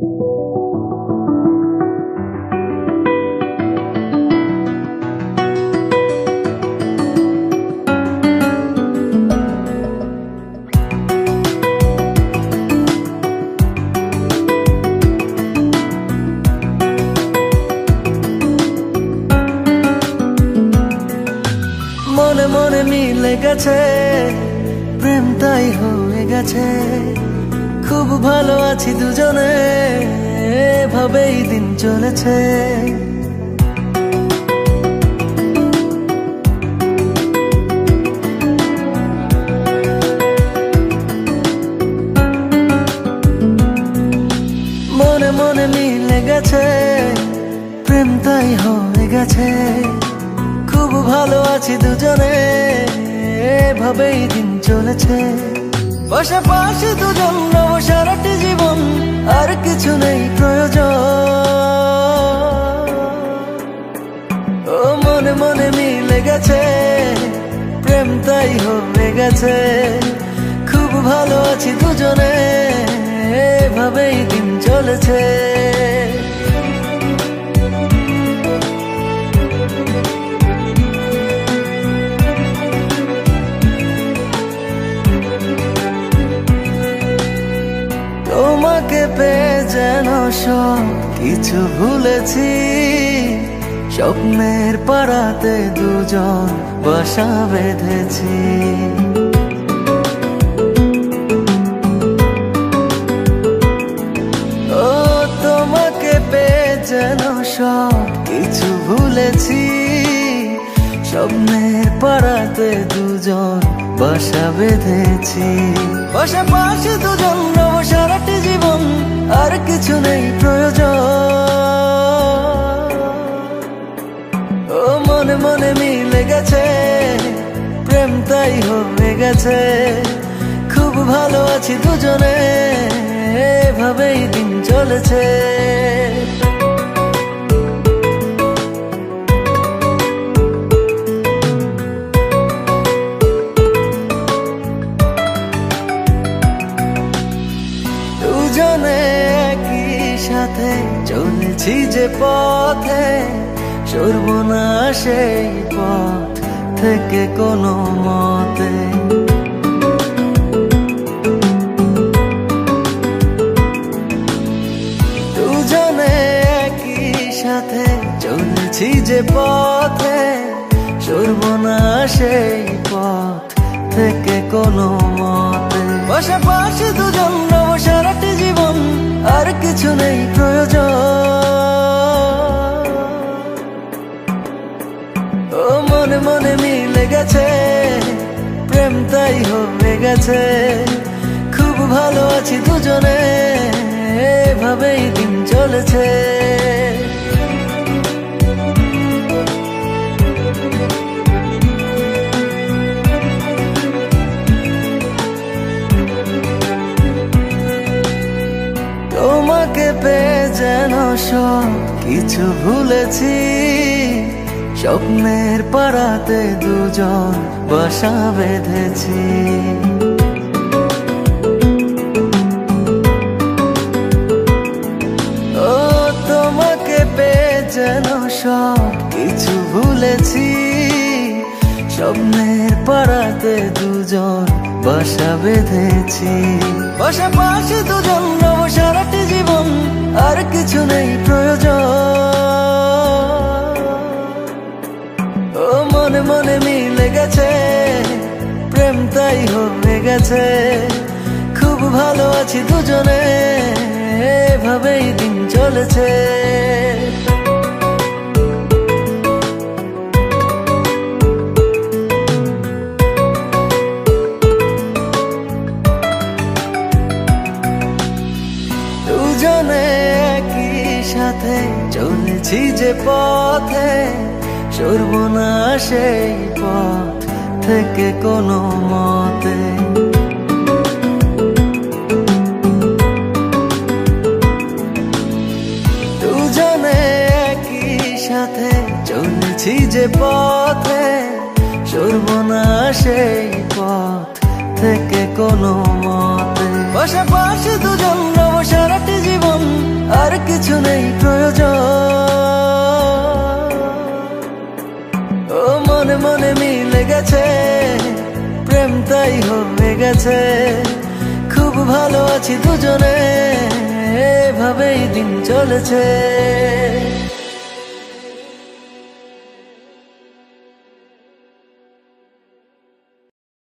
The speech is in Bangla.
মনে মনে মিলে গেছে, প্রেম তাই হয়ে গেছে। খুব ভালো আছি দুজনে, এভাবেই দিন চলেছে। মনে মনে মিলে গেছে, প্রেম তাই হয়ে গেছে। খুব ভালো আছি দুজনে, এভাবেই দিন চলেছে। পাশাপাশি দুজন রব সারাটি জীবন, আর কিছু নেই প্রয়োজন। ও মনে মনে মিলে গেছে, প্রেম তাই হয়ে গেছে। খুব ভালো আছি দুজনে, এভাবেই দিন চলেছে। তোমাকে পেয়ে যেন সব কিছু ভুলেছি। স্বপ্নের পাড়াতে দুজন বাসা বেঁধেছি। ও তোমাকে পেয়ে যেন সব কিছু ভুলেছি। স্বপ্নের পাড়াতে দুজন বাসা বেঁধেছি। পাশাপাশি দুজন রব সারাটি জীবন, আর কিছু নেই প্রয়োজন। ও মনে মনে মিলে গেছে, প্রেম তাই হয়ে গেছে। খুব ভালো আছি দুজনে, এভাবেই দিন চলেছে। দুজনে একই সাথে চলেছি যে পথে, সরব না সেই পথ থেকে কোনো মতে। দুজনে একই সাথে চলেছি যে পথে, সরব না সেই পথ থেকে কোনো মতে। পাশাপাশি দুজন রব সারাটি জীবন, আর কিছু নেই প্রয়োজন। ও মনে মনে মিলে গেছে, প্রেম তাই হয়ে গেছে। খুব ভালো আছি দুজনে, এভাবেই দিন চলেছে। তোমাকে পেয়ে যেন সব কিছু ভুলেছি। স্বপ্নের পাড়াতে দুজন বাসা বেঁধেছি। ও তোমাকে পেয়ে যেন সব কিছু ভুলেছি। স্বপ্নের পাড়াতে দুজন বাসা বেঁধেছি। পাশাপাশি দুজন রব সারাটি জীবন, আর কিছু নেই প্রয়োজন। ও মনে মনে মিলে গেছে, প্রেম তাই হয়ে গেছে। খুব ভালো আছি দুজনে, এভাবেই দিন চলেছে। দুজনে একই সাথে চলেছি যে পথে, সরব না সেই পথ থেকে কোনো মতে। দুজনে একই সাথে চলেছি যে পথে, সরব না সেই পথ থেকে কোনো মতে। পাশাপাশি দুজন রব সারাটি জীবন, কিছু নেই প্রয়োজন। ও মনে মনে মিলে গেছে, প্রেম তাই হয়ে গেছে। খুব ভালো আছি দুজনে, এভাবেই দিন চলেছে।